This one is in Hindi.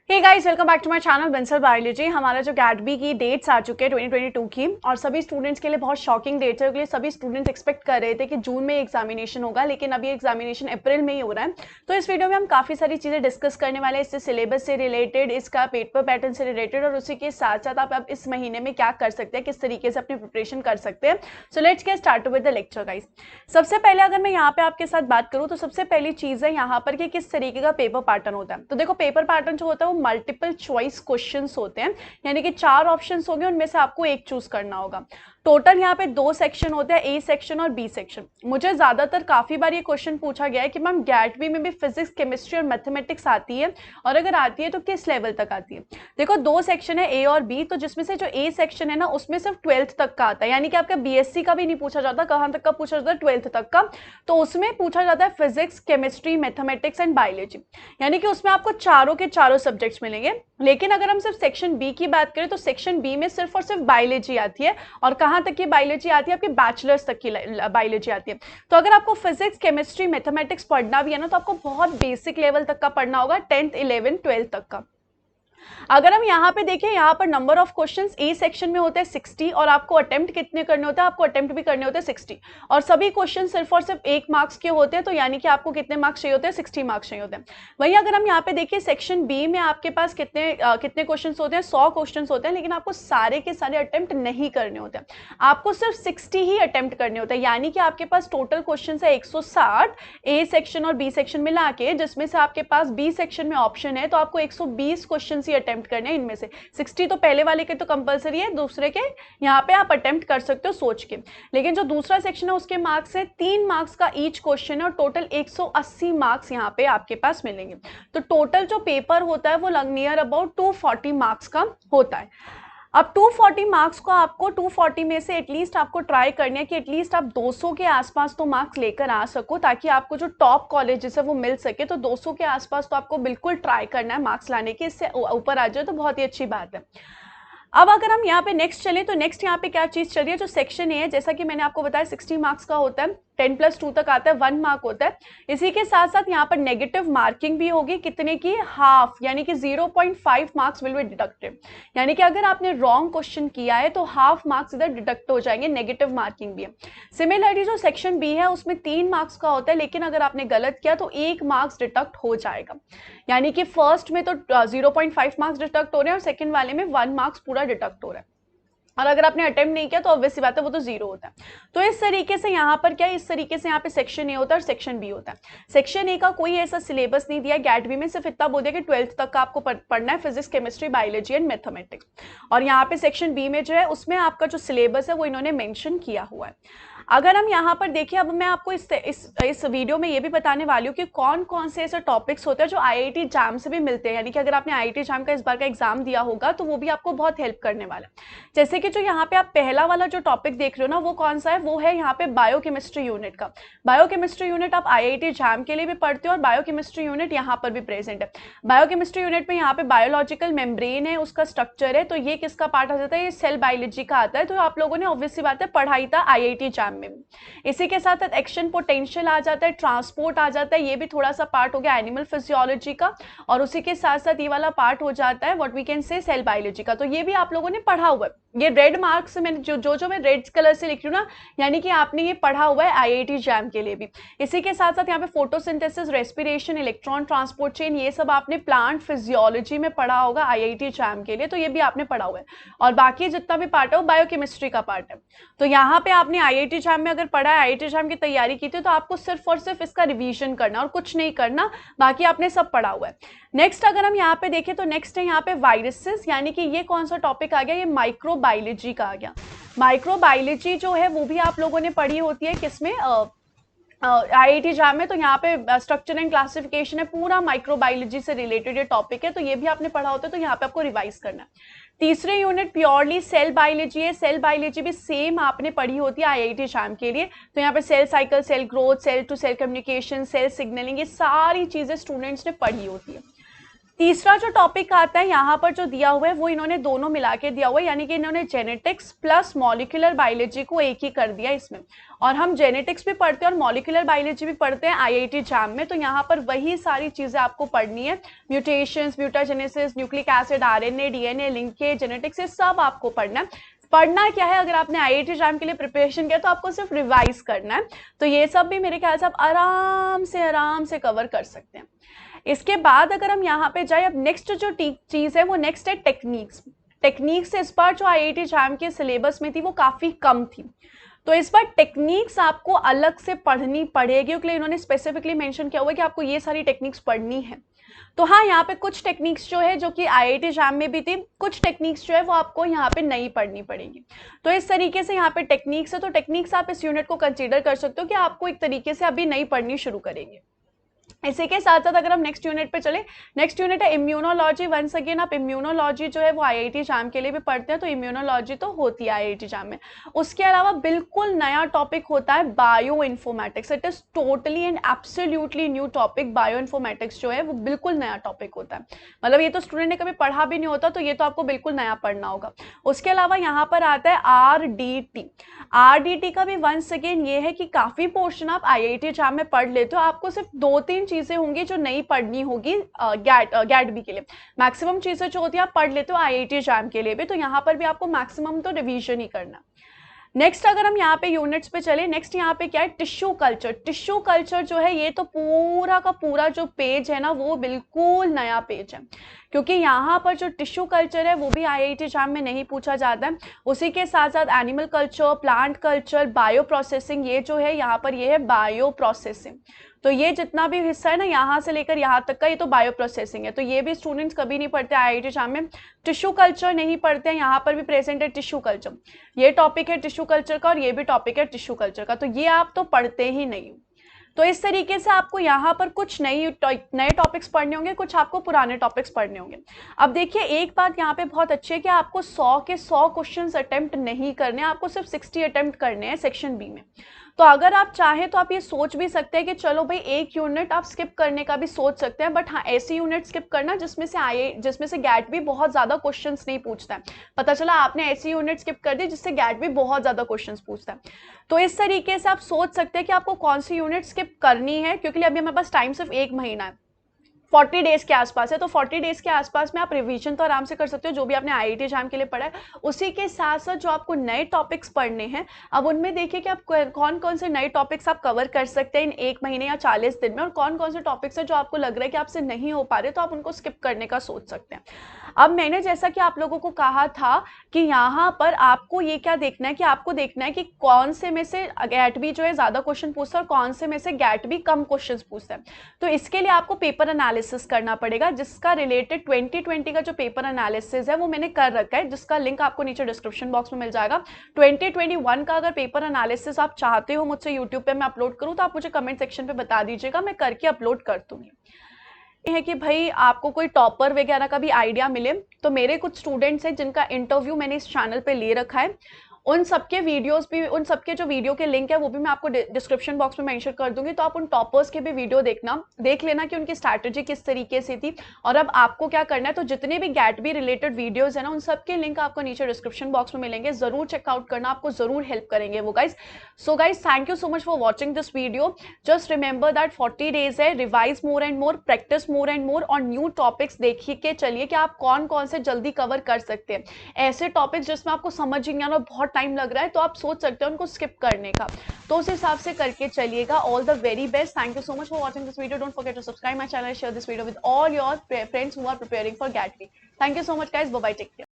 Hey guys, welcome back to my channel Bansal biology. हमारा जो गैटबी की डेट्स आ चुके हैं 2022 की, और सभी स्टूडेंट्स के लिए बहुत शॉकिंग डेट्स है, क्योंकि सभी स्टूडेंट्स एक्सपेक्ट कर रहे थे कि जून में एग्जामिनेशन होगा, लेकिन अभी एग्जामिनेशन अप्रैल में ही हो रहा है। तो इस वीडियो में हम काफ़ी सारी चीज़ें डिस्कस करने वाले हैं, इससे सिलेबस से रिलेटेड, इसका पेपर पैटर्न से रिलेटेड, और उसी के साथ साथ आप अब इस महीने में क्या कर सकते हैं, किस तरीके से अपनी प्रिपरेशन कर सकते हैं। So let's get start with the lecture guys. सबसे पहले अगर मैं यहाँ पे आपके साथ बात करूँ तो सबसे पहली चीज़ है यहाँ पर कि किस तरीके का पेपर पैटर्न होता है। तो देखो, पेपर पैटर्न जो होता है वो मल्टीपल चॉइस क्वेश्चंस होते हैं, यानी कि 4 ऑप्शंस होंगे, उनमें से आपको एक चूज करना होगा। टोटल यहाँ पे 2 सेक्शन होते हैं, ए सेक्शन और बी सेक्शन। मुझे ज्यादातर काफी बार ये क्वेश्चन पूछा गया है कि मैम गैटबी में भी फिजिक्स, केमिस्ट्री और मैथमेटिक्स आती है, और अगर आती है तो किस लेवल तक आती है। देखो, 2 सेक्शन है, ए और बी, तो जिसमें से जो ए सेक्शन है ना, उसमें सिर्फ 12th तक का आता है, यानी कि आपका बीएससी का भी नहीं पूछा जाता। कहाँ तक का पूछा जाता है? 12th तक का। तो उसमें पूछा जाता है physics, chemistry, mathematics and biology, यानी कि उसमें आपको चारों के चारों सब्जेक्ट्स मिलेंगे। लेकिन अगर हम सिर्फ सेक्शन बी की बात करें तो सेक्शन बी में सिर्फ और सिर्फ बायोलॉजी आती है, और कहां तक की बायोलॉजी आती है? आपकी बैचलर्स तक की बायोलॉजी आती है। तो अगर आपको फिजिक्स, केमिस्ट्री, मैथमेटिक्स पढ़ना भी है ना, तो आपको बहुत बेसिक लेवल तक का पढ़ना होगा, 10th 11th 12th तक का। अगर हम यहाँ पे देखें, यहाँ पर number of questions A section में होते हैं 60, और आपको अटेम्प्ट कितने करने होते हैं? आपको अटेम्प्ट भी करने होते हैं 60, और सभी क्वेश्चन सिर्फ और सिर्फ 1 मार्क्स के होते हैं, तो यानी कि आपको कितने मार्क्स चाहिए होते हैं? 60 मार्क्स चाहिए होते हैं। वहीं अगर हम यहाँ पे देखिए, सेक्शन बी में आपके पास कितने क्वेश्चन होते हैं? 100 क्वेश्चन होते हैं, लेकिन आपको सारे के सारे अटेम्प्ट नहीं करने होते हैं, आपको सिर्फ 60 ही अटेम्प्ट करने होते हैं, यानी कि आपके पास टोटल क्वेश्चन है 160 ए सेक्शन और बी सेक्शन मिला के, जिसमें से आपके पास बी सेक्शन में ऑप्शन है, तो आपको 120 क्वेश्चन ही अटेम्प्ट करने हैं। इनमें से 60 तो पहले वाले के तो कंपलसरी है, दूसरे के यहाँ पे आप अटेम्प्ट कर सकते हो सोच के। लेकिन जो दूसरा सेक्शन है उसके मार्क्स है 3 मार्क्स का ईच क्वेश्चन है, और टोटल 180 मार्क्स यहाँ पे आपके पास मिलेंगे। तो टोटल जो पेपर होता है वो नियर अबाउट 240 मार्क्स का होता है। अब 240 मार्क्स को आपको 240 में से एटलीस्ट आपको ट्राई करनी है कि एटलीस्ट आप 200 के आसपास तो मार्क्स लेकर आ सको, ताकि आपको जो टॉप कॉलेजेस है वो मिल सके। तो 200 के आसपास तो आपको बिल्कुल ट्राई करना है मार्क्स लाने के, इससे ऊपर आ जाए तो बहुत ही अच्छी बात है। अब अगर हम यहाँ पे नेक्स्ट चले तो नेक्स्ट यहाँ पे क्या चीज चल रही है, जो सेक्शन ए है, जैसा कि मैंने आपको बताया 60 मार्क्स का होता है, 10+2 तक आता है, 1 मार्क होता है। इसी के साथ साथ यहाँ पर नेगेटिव मार्किंग भी होगी, कितने की? हाफ, यानी कि 0.5 मार्क्स विल बी डिडक्टेड, यानी कि अगर आपने रॉन्ग क्वेश्चन किया है तो हाफ मार्क्स इधर डिडक्ट हो जाएंगे, नेगेटिव मार्किंग भी है। सिमिलरली जो सेक्शन बी है उसमें 3 मार्क्स का होता है, लेकिन अगर आपने गलत किया तो 1 मार्क्स डिडक्ट हो जाएगा, यानी कि फर्स्ट में तो 0.5 मार्क्स डिडक्ट हो रहे हैं, और सेकंड वाले में 1 मार्क्स पूरा डिडक्ट हो रहा है। और अगर आपने अटेम्प्ट नहीं किया तो ऑब्वियसली बात है वो तो 0 होता है। तो इस तरीके से यहाँ पर क्या है, इस तरीके से यहाँ पे सेक्शन ए होता है और सेक्शन बी होता है। सेक्शन ए का कोई ऐसा सिलेबस नहीं दिया गैटबी में, सिर्फ इतना बोल दिया कि 12th तक का आपको पढ़ना है, physics, chemistry, biology and mathematics. और यहाँ पे सेक्शन बी में जो है उसमें आपका जो सिलेबस है वो इन्होंने मेंशन किया हुआ है। अगर हम यहाँ पर देखें, अब मैं आपको इस वीडियो में ये भी बताने वाली हूँ कि कौन कौन से ऐसे टॉपिक्स होते हैं जो आईआईटी जैम से भी मिलते हैं, यानी कि अगर आपने आईआईटी जैम का इस बार का एग्जाम दिया होगा तो वो भी आपको बहुत हेल्प करने वाला है। जैसे कि जो यहाँ पे आप पहला वाला जो टॉपिक देख रहे हो ना, वो कौन सा है? वो है यहाँ पे बायोकेमिस्ट्री यूनिट का। बायोकेमिस्ट्री यूनिट आप आईआईटी जैम के लिए भी पढ़ते हो, और बायोकेमिस्ट्री यूनिट यहाँ पर भी प्रेजेंट है। बायोकेमिस्ट्री यूनिट में यहाँ पे बायोलॉजिकल मेम्ब्रेन है, उसका स्ट्रक्चर है, तो ये किसका पार्ट आ जाता है? ये सेल बायोलॉजी का आता है। तो आप लोगों ने ऑब्वियसली बात है पढ़ाई था आईआईटी जैम में। इसी के साथ साथ एक्शन पोटेंशियल आ जाता है, ट्रांसपोर्ट आ जाता है, ये भी थोड़ा सा पार्ट हो गया एनिमल फिजियोलॉजी का, और उसी के साथ साथ ये वाला पार्ट हो जाता है what we can say cell biology का। तो ये भी आप लोगों ने पढ़ा हुआ है। ये रेड मार्क्स से मैंने जो मैं रेड कलर से लिख रही हूँ ना, यानी कि आपने ये पढ़ा हुआ है आईआईटी जैम के लिए भी। इसी के साथ साथ यहाँ पे photosynthesis, respiration, electron transport chain, ये सब आपने प्लांट फिजियोलॉजी में पढ़ा होगा आईआईटी जैम के लिए, तो ये भी आपने पढ़ा हुआ है। और बाकी जितना भी पार्ट है वो बायोकेमिस्ट्री का पार्ट है। तो यहाँ पे आपने आईआईटी जैम में अगर पढ़ा है, आईआईटी जैम की तैयारी की थी, तो आपको सिर्फ और सिर्फ इसका रिवीजन करना और कुछ नहीं करना, बाकी आपने सब पढ़ा हुआ है। नेक्स्ट अगर हम यहाँ पे देखें तो नेक्स्ट है यहाँ पे वायरसेस, यानी कि ये कौन सा टॉपिक आ गया? ये माइक्रोबायोलॉजी का आ गया। माइक्रोबायोलॉजी जो है वो भी आप लोगों ने पढ़ी होती है किसमें? आईआईटी जैम में। तो यहाँ पे स्ट्रक्चर एंड क्लासिफिकेशन है, पूरा माइक्रोबायोलॉजी से रिलेटेड ये टॉपिक है, तो ये भी आपने पढ़ा होता है, तो यहाँ पे आपको रिवाइज करना है। तीसरे यूनिट प्योरली सेल बायोलॉजी है। सेल बायोलॉजी भी सेम आपने पढ़ी होती है आईआईटी जैम के लिए। तो यहाँ पे cell cycle, cell growth, cell to cell communication, cell signalling, ये सारी चीजें स्टूडेंट्स ने पढ़ी होती है। तीसरा जो टॉपिक आता है यहाँ पर जो दिया हुआ है वो इन्होंने दोनों मिला के दिया हुआ है, यानी कि इन्होंने जेनेटिक्स प्लस मॉलिक्यूलर बायोलॉजी को एक ही कर दिया इसमें। और हम जेनेटिक्स भी पढ़ते हैं और मॉलिक्यूलर बायोलॉजी भी पढ़ते हैं आईआईटी जैम में, तो यहाँ पर वही सारी चीजें आपको पढ़नी है। Mutations, mutagenesis, nucleic acid, RNA, DNA, linkage, genetics, ये सब आपको पढ़ना है। पढ़ना क्या है, अगर आपने आईआईटी एग्जाम के लिए प्रिपरेशन किया तो आपको सिर्फ रिवाइज करना है। तो ये सब भी मेरे ख्याल से आप आराम से कवर कर सकते हैं। इसके बाद अगर हम यहाँ पे जाए, अब नेक्स्ट जो चीज है वो नेक्स्ट है टेक्निक्स। टेक्निक्स इस बार जो आईआईटी एग्जाम के सिलेबस में थी वो काफी कम थी, तो इस बार टेक्निक्स आपको अलग से पढ़नी पड़ेगी, क्योंकि इन्होंने स्पेसिफिकली मेंशन किया हुआ है कि आपको ये सारी टेक्निक्स पढ़नी है। तो हाँ, यहाँ पे कुछ टेक्निक्स जो है जो कि आईआईटी एग्जाम में भी थी, कुछ टेक्निक्स जो है वो आपको यहाँ पे नहीं पढ़नी पड़ेगी। तो इस तरीके से यहाँ पे टेक्निक्स है, तो टेक्निक्स आप इस यूनिट को कंसीडर कर सकते हो कि आपको एक तरीके से अभी नहीं पढ़नी शुरू करेंगे। इसी के साथ साथ अगर हम नेक्स्ट यूनिट पे चले, नेक्स्ट यूनिट है इम्यूनोलॉजी। वंस अगेन आप इम्यूनोलॉजी जो है वो आईआईटी एग्जाम के लिए भी पढ़ते हैं, तो इम्यूनोलॉजी तो होती है आईआईटी एग्जाम में। उसके अलावा बिल्कुल नया टॉपिक होता है bio informatics. It is totally and absolutely new topic. Bio informatics जो है वो बिल्कुल नया टॉपिक होता है, मतलब ये तो स्टूडेंट ने कभी पढ़ा भी नहीं होता, तो ये तो आपको बिल्कुल नया पढ़ना होगा। उसके अलावा यहाँ पर आता है आरडीटी। आरडीटी का भी वंस अगेन ये है कि काफी पोर्शन आप आईआईटी एग्जाम में पढ़ लेते हो, आपको सिर्फ 2-3 चीजें होंगी जो नहीं पढ़नी होगी गैट बी के लिए। मैक्सिमम चीजें जो होती है आप पढ़ लेते हो आईआईटी एग्जाम के लिए भी, तो यहाँ पर भी आपको मैक्सिमम तो रिवीजन ही करना। नेक्स्ट अगर हम यहाँ पे यूनिट्स पे चले, नेक्स्ट यहाँ पे क्या है, टिश्यू कल्चर। टिश्यू कल्चर जो है ये तो पूरा का पूरा जो पेज है ना वो बिल्कुल नया पेज है, क्योंकि यहाँ पर जो टिश्यू कल्चर है वो भी आईआईटी एग्जाम में नहीं पूछा जाता है। उसी के साथ साथ animal culture, plant culture, bio processing, ये जो है यहाँ पर ये है बायो प्रोसेसिंग। तो ये जितना भी हिस्सा है ना यहाँ से लेकर यहाँ तक का, ये तो बायो प्रोसेसिंग है। तो ये भी स्टूडेंट्स कभी नहीं पढ़ते आईआईटी एग्जाम में, टिश्यू कल्चर नहीं पढ़ते हैं। यहाँ पर भी प्रेजेंट है टिश्यू कल्चर, ये टॉपिक है टिश्यू कल्चर का और ये भी टॉपिक है टिश्यू कल्चर का, तो ये आप तो पढ़ते ही नहीं। तो इस तरीके से आपको यहाँ पर कुछ नए टॉपिक्स पढ़ने होंगे, कुछ आपको पुराने टॉपिक्स पढ़ने होंगे। अब देखिए एक बात यहाँ पे बहुत अच्छी है कि आपको 100 के 100 क्वेश्चंस अटेम्प्ट नहीं करने, आपको सिर्फ 60 अटेम्प्ट करने हैं सेक्शन बी में। तो अगर आप चाहें तो आप ये सोच भी सकते हैं कि चलो भाई एक यूनिट आप स्किप करने का भी सोच सकते हैं, बट हाँ ऐसी यूनिट स्किप करना जिसमें से गैट भी बहुत ज्यादा क्वेश्चंस नहीं पूछता है। पता चला आपने ऐसी यूनिट स्किप कर दी जिससे गैट भी बहुत ज्यादा क्वेश्चंस पूछता है। तो इस तरीके से आप सोच सकते हैं कि आपको कौन सी यूनिट स्किप करनी है, क्योंकि अभी हमारे पास टाइम सिर्फ 1 महीना है, 40 डेज के आसपास है। तो 40 डेज के आसपास में आप रिवीजन तो आराम से कर सकते हो जो भी आपने आईआईटी एग्जाम के लिए पढ़ा है। उसी के साथ साथ जो आपको नए टॉपिक्स पढ़ने हैं, अब उनमें देखिए कि आप कौन कौन से नए टॉपिक्स आप कवर कर सकते हैं इन 1 महीने या 40 दिन में, और कौन कौन से टॉपिक्स है जो आपको लग रहा है कि आपसे नहीं हो पा रहे, तो आप उनको स्किप करने का सोच सकते हैं। अब मैंने जैसा कि आप लोगों को कहा था कि यहाँ पर आपको ये क्या देखना है, कि आपको देखना है कि कौन से में से गैट भी जो है ज्यादा क्वेश्चन पूछता है और कौन से में से गैट भी कम क्वेश्चन पूछता है। तो इसके लिए आपको पेपर एनालिसिस करना पड़ेगा, जिसका रिलेटेड 2020 का जो पेपर एनालिसिस है वो मैंने कर रखा है, जिसका लिंक आपको नीचे डिस्क्रिप्शन बॉक्स में मिल जाएगा। 2021 का अगर पेपर एनालिसिस आप चाहते हो मुझसे यूट्यूब पे मैं अपलोड करूँ, तो आप मुझे कमेंट सेक्शन पे बता दीजिएगा, मैं करके अपलोड कर दूंगी। है कि भाई आपको कोई टॉपर वगैरह का भी आइडिया मिले, तो मेरे कुछ स्टूडेंट्स हैं जिनका इंटरव्यू मैंने इस चैनल पे ले रखा है, उन सबके वीडियोस भी, उन सबके जो वीडियो के लिंक है वो भी मैं आपको डिस्क्रिप्शन बॉक्स में मेंशन कर दूंगी। तो आप उन टॉपर्स के भी वीडियो देख लेना कि उनकी स्ट्रैटेजी किस तरीके से थी, और अब आपको क्या करना है। तो जितने भी गैट बी रिलेटेड वीडियोस है ना, उन सबके लिंक आपको नीचे डिस्क्रिप्शन बॉक्स में मिलेंगे, जरूर चेकआउट करना, आपको जरूर हेल्प करेंगे वो guys. So guys thank you so much for watching this video. Just remember that 40 days है, revise more and more, practice more and more, और न्यू टॉपिक्स देखिए के चलिए कि आप कौन कौन से जल्दी कवर कर सकते हैं। ऐसे टॉपिक्स जिसमें आपको समझ ही नहीं आना, बहुत टाइम लग रहा है, तो आप सोच सकते हैं उनको स्किप करने का, तो उस हिसाब से करके चलिएगा। All the very best, thank you so much for watching this video. Don't forget to subscribe my channel, share this video with all your friends who are preparing for GAT B. Thank you so much guys, bye bye, take care.